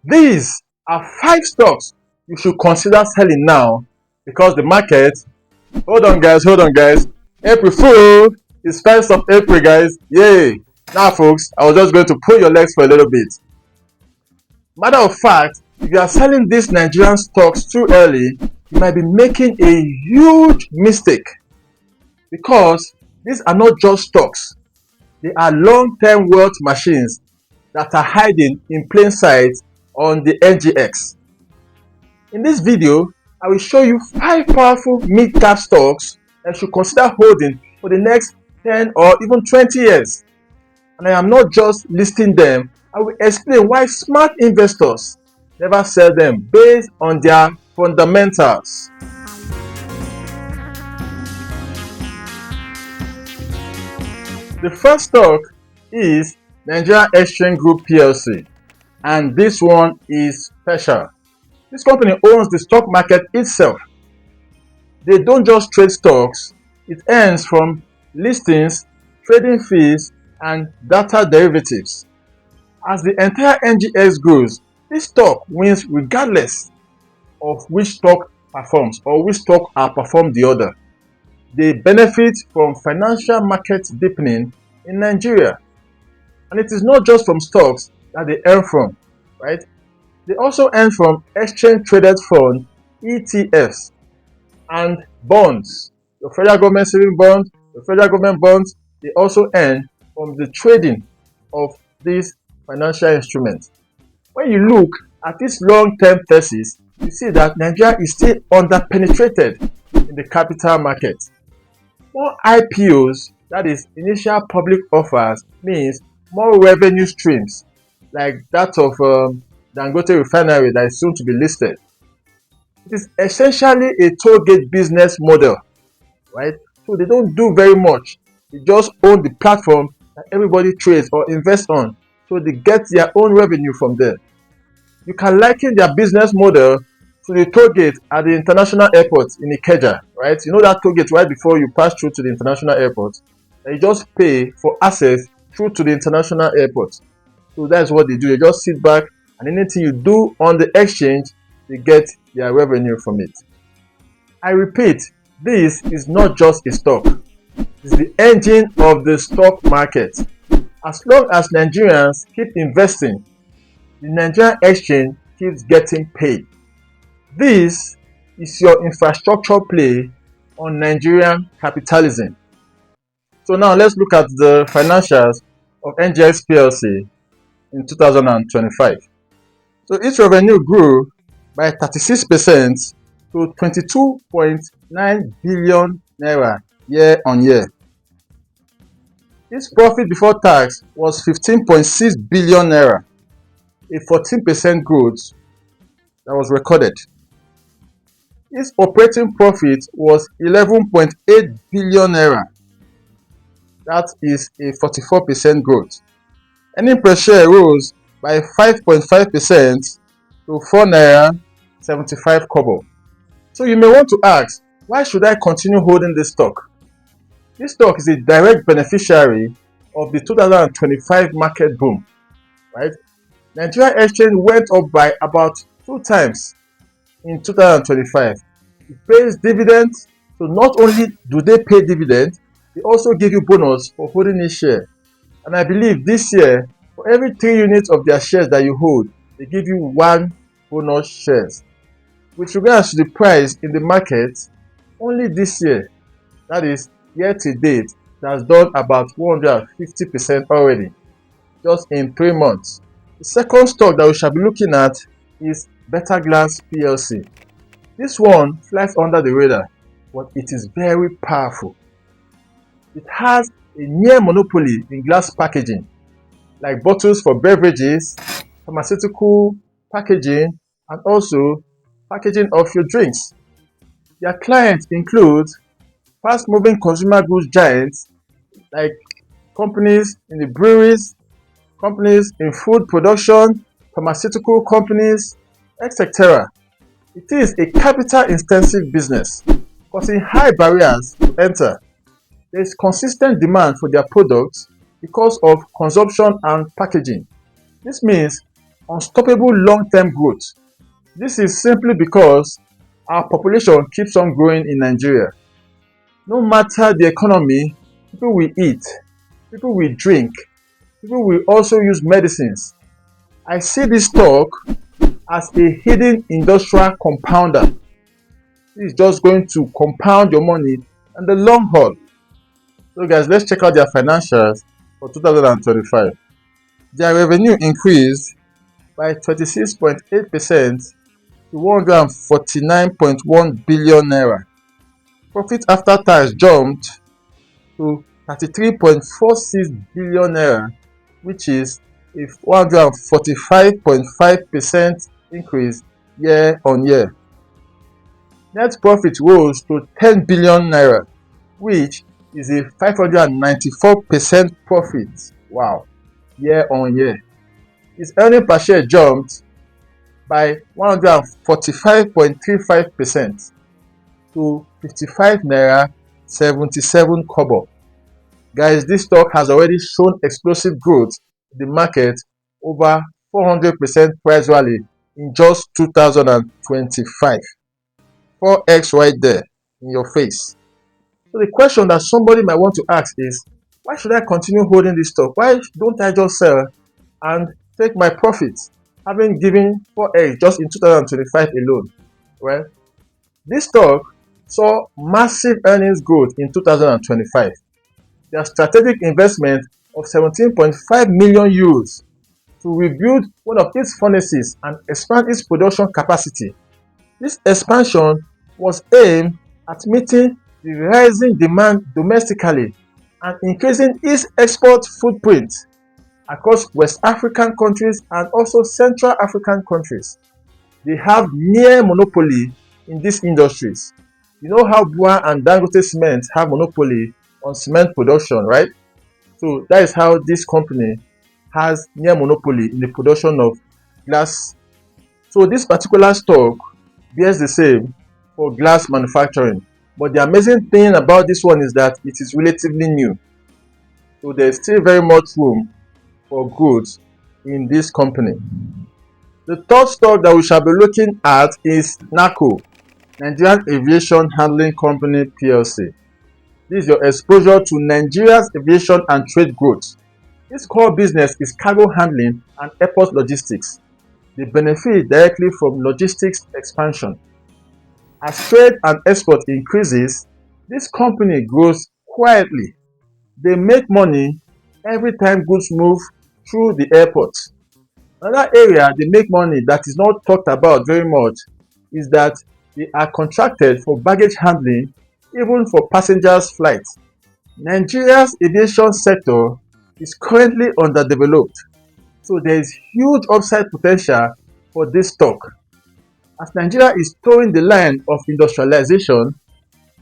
These are 5 stocks you should consider selling now because the market, hold on guys, April Fool is 1st of April guys, yay! Now folks, I was just going to pull your legs for a little bit. Matter of fact, if you are selling these Nigerian stocks too early, you might be making a huge mistake because these are not just stocks, they are long-term wealth machines that are hiding in plain sight on the NGX. In this video, I will show you 5 powerful mid-cap stocks that you should consider holding for the next 10 or even 20 years. And I am not just listing them, I will explain why smart investors never sell them based on their fundamentals. The first stock is Nigerian Exchange Group PLC, and this one is special. This company owns the stock market itself. They don't just trade stocks, it earns from listings, trading fees, and data derivatives. As the entire NGX grows, this stock wins regardless of which stock performs or which stock outperforms the other. They benefit from financial market deepening in Nigeria. And it is not just from stocks that they earn from, right? They also earn from exchange traded fund, ETFs, and bonds. Your federal government saving bonds, the federal government bonds, they also earn from the trading of these financial instruments. When you look at this long-term thesis, you see that Nigeria is still under-penetrated in the capital market. More IPOs, that is initial public offers, means more revenue streams like that of Dangote refinery that is soon to be listed. It is essentially a toll gate business model, right? So they don't do very much. They just own the platform that everybody trades or invests on, so they get their own revenue from there. You can liken their business model to the toll gate at the international airport in Ikeja, right? You know that toll gate right before you pass through to the international airport. And you just pay for access through to the international airport. So that's what they do. They just sit back, and anything you do on the exchange, they get their revenue from it. I repeat, this is not just a stock. It's the engine of the stock market. As long as Nigerians keep investing, the Nigerian exchange keeps getting paid. This is your infrastructure play on Nigerian capitalism. So now let's look at the financials of NGX PLC in 2025. So its revenue grew by 36% to 22.9 billion naira year on year. Its profit before tax was 15.6 billion naira, a 14% growth that was recorded. Its operating profit was 11.8 billion naira. That is a 44% growth. Earnings per share rose by 5.5% to 4 naira 75 kobo. So you may want to ask, why should I continue holding this stock? This stock is a direct beneficiary of the 2025 market boom, right? Nigerian exchange went up by about 2 times in 2025. It pays dividends, so not only do they pay dividends, they also give you bonus for holding each share. And I believe this year, for every 3 units of their shares that you hold, they give you 1 bonus shares. With regards to the price in the market, only this year, that is year to date, it has done about 150% already, just in 3 months. The second stock that we shall be looking at is Glass PLC. This one flies under the radar, but it is very powerful. It has a near monopoly in glass packaging, like bottles for beverages, pharmaceutical packaging, and also packaging of your drinks. Their clients include fast-moving consumer goods giants like companies in the breweries, companies in food production, pharmaceutical companies, etc. It is a capital-intensive business, causing high barriers to enter. There is consistent demand for their products because of consumption and packaging. This means unstoppable long-term growth. This is simply because our population keeps on growing in Nigeria. No matter the economy, people will eat, people will drink, people will also use medicines. I see this stock as a hidden industrial compounder. This is just going to compound your money in the long haul. So guys, let's check out their financials for 2025. Their revenue increased by 26.8% to 149.1 billion naira. Profit after tax jumped to 33.46 billion naira, which is a 145.5% increase year on year. Net profit rose to 10 billion naira, which is a 594% profit. Wow, year on year. Its earning per share jumped by 145.35% to 55 naira 77 kobo. Guys, this stock has already shown explosive growth in the market, over 400% price rally in just 2025. 4x right there in your face. So the question that somebody might want to ask is, why should I continue holding this stock? Why don't I just sell and take my profits, having given 4x just in 2025 alone? Well, this stock saw massive earnings growth in 2025. Their strategic investment of 17.5 million euros to rebuild one of its furnaces and expand its production capacity. This expansion was aimed at meeting the rising demand domestically and increasing its export footprint across West African countries and also Central African countries. They have near monopoly in these industries. You know how Bua and Dangote Cement have monopoly on cement production, right? So that is how this company has near monopoly in the production of glass. So this particular stock bears the same for glass manufacturing. But the amazing thing about this one is that it is relatively new. So there is still very much room for growth in this company. The third stock that we shall be looking at is NACO, Nigerian Aviation Handling Company PLC. This is your exposure to Nigeria's aviation and trade growth. Its core business is cargo handling and airport logistics. They benefit directly from logistics expansion. As trade and export increases, this company grows quietly. They make money every time goods move through the airport. Another area they make money that is not talked about very much is that they are contracted for baggage handling, even for passengers' flights. Nigeria's aviation sector is currently underdeveloped, so there is huge upside potential for this stock. As Nigeria is towing the line of industrialization,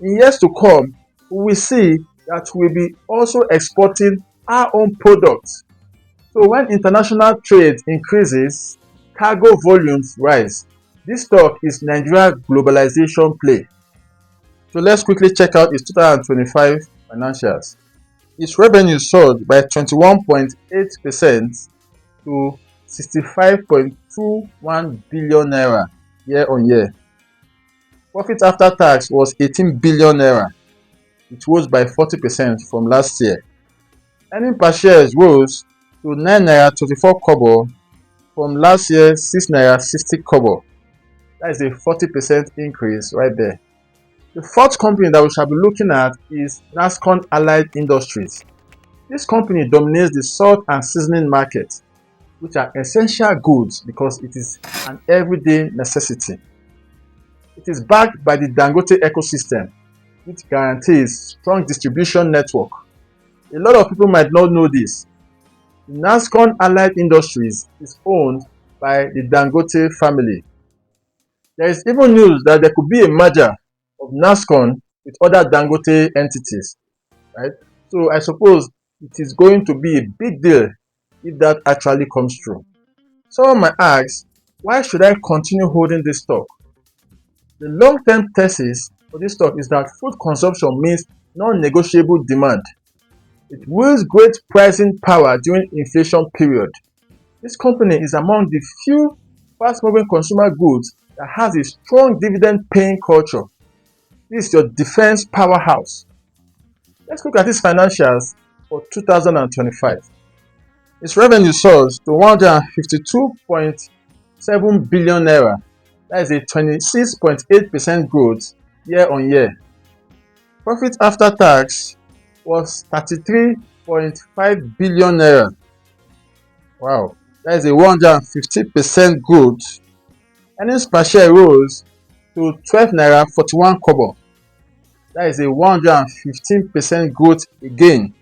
in years to come, we will see that we will be also exporting our own products. So when international trade increases, cargo volumes rise. This stock is Nigeria's globalization play. So let's quickly check out its 2025 financials. Its revenue soared by 21.8% to 65.21 billion naira year on year. Profit after tax was 18 billion naira. It rose by 40% from last year. Earning per share rose to 9 naira 24 kobo from last year's 6 naira 60 kobo. That is a 40% increase right there. The fourth company that we shall be looking at is Nascon Allied Industries. This company dominates the salt and seasoning market, which are essential goods because it is an everyday necessity. It is backed by the Dangote ecosystem, which guarantees strong distribution network. A lot of people might not know this. Nascon Allied Industries is owned by the Dangote family. There is even news that there could be a merger of Nascon with other Dangote entities, right? So I suppose it is going to be a big deal if that actually comes true. Someone might ask, why should I continue holding this stock? The long-term thesis for this stock is that food consumption means non-negotiable demand. It wields great pricing power during inflation period. This company is among the few fast-moving consumer goods that has a strong dividend-paying culture. This is your defense powerhouse. Let's look at its financials for 2025. Its revenue soars to 152.7 billion naira. That is a 26.8% growth year on year. Profit after tax was 33.5 billion naira. Wow, that is a 150% growth. Earnings per share rose to 12 naira 41 kobo. That is a 115% growth again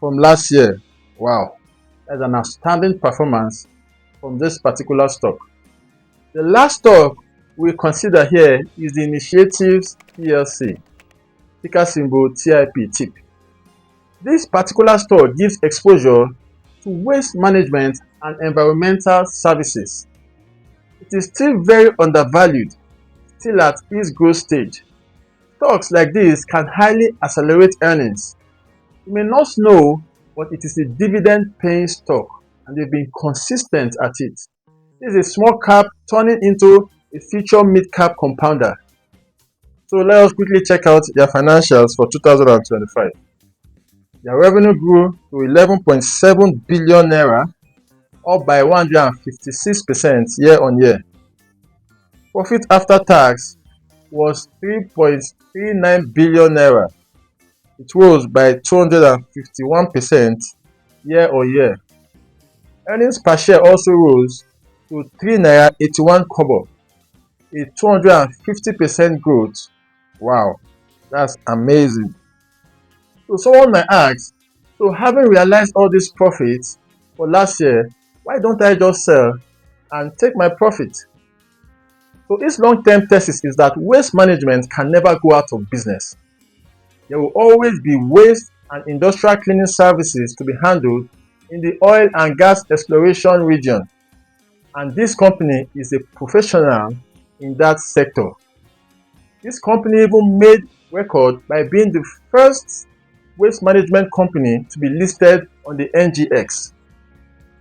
from last year. Wow, that's an outstanding performance from this particular stock. The last stock we consider here is the Initiatives PLC, ticker symbol TIP. This particular stock gives exposure to waste management and environmental services. It is still very undervalued, still at its growth stage. Stocks like this can highly accelerate earnings. You may not know, but it is a dividend-paying stock and they've been consistent at it. This is a small cap turning into a future mid-cap compounder. So let us quickly check out their financials for 2025. Their revenue grew to 11.7 billion naira, up by 156% year on year. Profit after tax was 3.39 billion naira. It rose by 251% year on year. Earnings per share also rose to 3 naira 81 kobo, a 250% growth. Wow, that's amazing. So someone might ask, so having realized all these profits for last year, why don't I just sell and take my profit? So its long-term thesis is that waste management can never go out of business. There will always be waste and industrial cleaning services to be handled in the oil and gas exploration region. And this company is a professional in that sector. This company even made record by being the first waste management company to be listed on the NGX.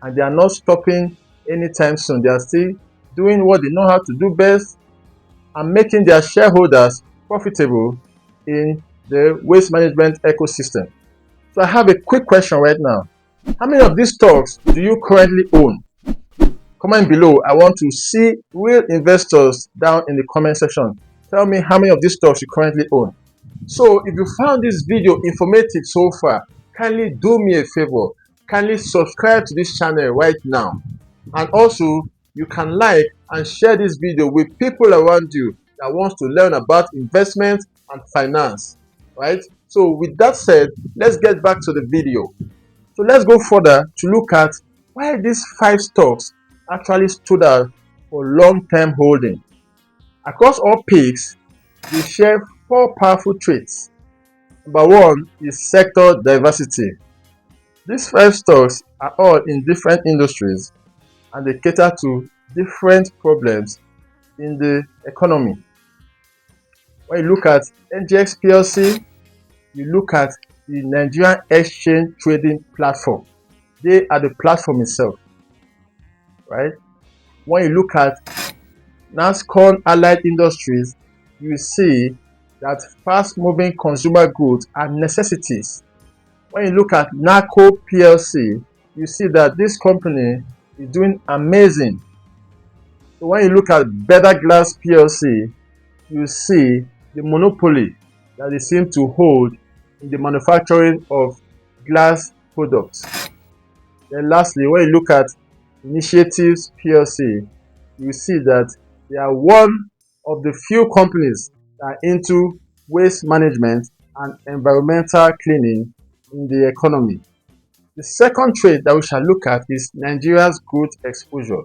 And they are not stopping anytime soon. They are still doing what they know how to do best and making their shareholders profitable in the waste management ecosystem. So I have a quick question right now. How many of these stocks do you currently own? Comment below. I want to see real investors down in the comment section. Tell me how many of these stocks you currently own. So if you found this video informative so far, kindly do me a favor. Kindly subscribe to this channel right now. And also, you can like and share this video with people around you that wants to learn about investment and finance. Right? So with that said, let's get back to the video. So let's go further to look at why these 5 stocks actually stood out for long-term holding. Across all peaks, they share 4 powerful traits. Number 1 is sector diversity. These 5 stocks are all in different industries and they cater to different problems in the economy. When you look at NGX PLC, you look at the Nigerian exchange trading platform. They are the platform itself, right? When you look at Nascon allied industries, you see that fast-moving consumer goods are necessities. When you look at Nacho PLC, you see that this company is doing amazing. So when you look at Glass PLC, you see the monopoly that they seem to hold in the manufacturing of glass products. Then lastly, when you look at Initiatives PLC, you see that they are one of the few companies that are into waste management and environmental cleaning in the economy. The second trait that we shall look at is Nigeria's growth exposure,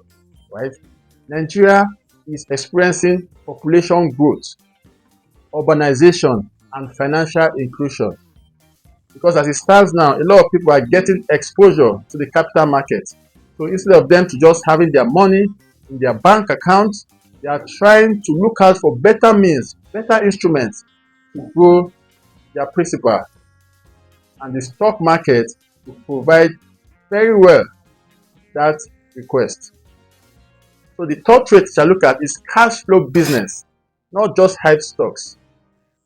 right? Nigeria is experiencing population growth, urbanization, and financial inclusion. Because as it stands now, a lot of people are getting exposure to the capital market. So instead of them to just having their money in their bank account, they are trying to look out for better means, better instruments to grow their principal. And the stock market will provide very well that request. So the third trait we shall look at is cash flow business, not just hype stocks.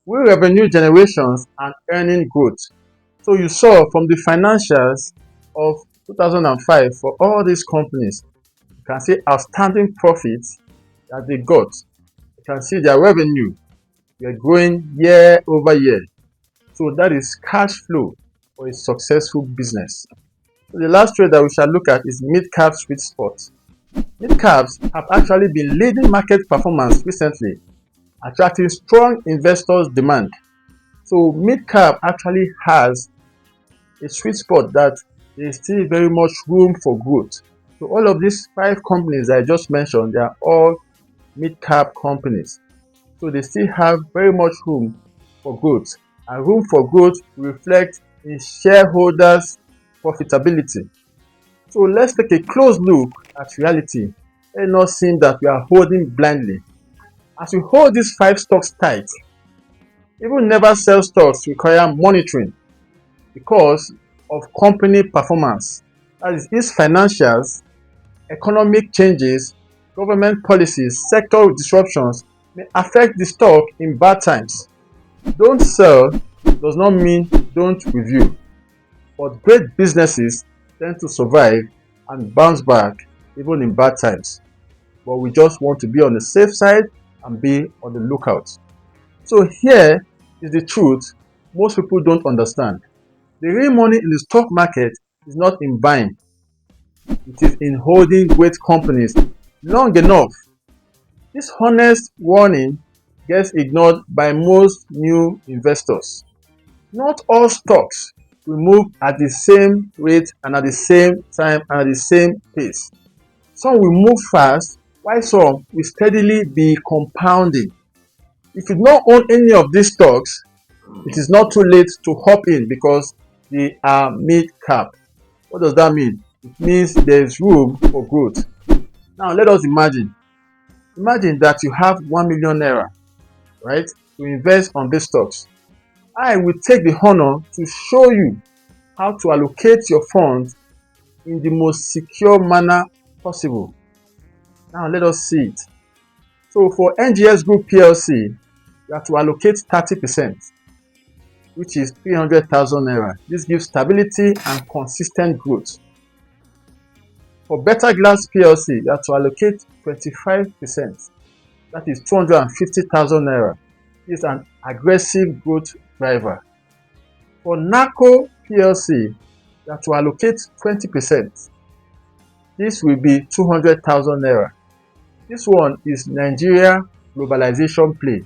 Real revenue generations and earning growth. So you saw from the financials of 2005 for all these companies, you can see outstanding profits that they got. You can see their revenue were growing year over year. So that is cash flow for a successful business. So the last trade that we shall look at is mid-cap sweet spot. Mid-caps have actually been leading market performance recently, attracting strong investors' demand. So mid-cap actually has a sweet spot that there is still very much room for growth. So all of these 5 companies I just mentioned, they are all mid-cap companies. So they still have very much room for growth. And room for growth reflects in shareholders' profitability. So let's take a close look at reality and not seem that we are holding blindly. As we hold these 5 stocks tight, even never sell stocks require monitoring because of company performance. That is, its financials, economic changes, government policies, sector disruptions may affect the stock in bad times. Don't sell does not mean don't review, but great businesses tend to survive and bounce back even in bad times. But we just want to be on the safe side and be on the lookout. So here is the truth most people don't understand. The real money in the stock market is not in buying. It is in holding great companies long enough. This honest warning gets ignored by most new investors. Not all stocks will move at the same rate and at the same time and at the same pace. Some will move fast, while some will steadily be compounding. If you don't own any of these stocks, it is not too late to hop in because they are mid-cap. What does that mean? It means there is room for growth. Now let us imagine that you have 1 million naira, right, to invest on these stocks. I will take the honor to show you how to allocate your funds in the most secure manner possible. Now let us see it. So for NGS Group PLC, you have to allocate 30%, which is 300,000 naira. This gives stability and consistent growth. For Better Glass PLC, you have to allocate 25%. That is 250,000 naira. This is an aggressive growth driver. For Nacho PLC, you have to allocate 20%. This will be 200,000 naira. This one is Nigeria globalization play.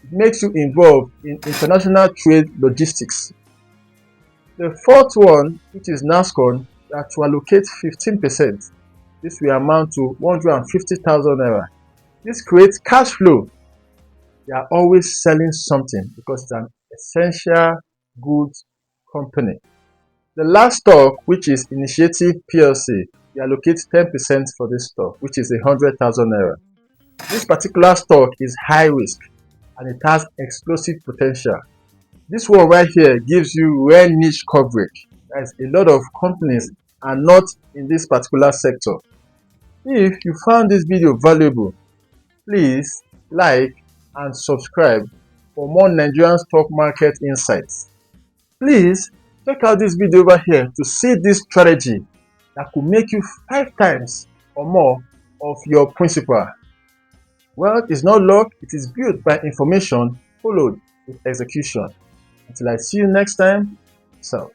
It makes you involved in international trade logistics. The fourth one, which is Nascon, you have to allocate 15%. This will amount to 150,000 naira. This creates cash flow. They are always selling something because it's an essential goods company. The last stock, which is Initiative PLC, you allocate 10% for this stock, which is 100,000 naira. This particular stock is high risk and it has explosive potential. This one right here gives you rare niche coverage. As a lot of companies are not in this particular sector. If you found this video valuable, please like and subscribe for more Nigerian stock market insights. Please check out this video over here to see this strategy that could make you 5 times or more of your principal. Wealth is not luck, it is built by information followed with execution. Until I see you next time, peace out.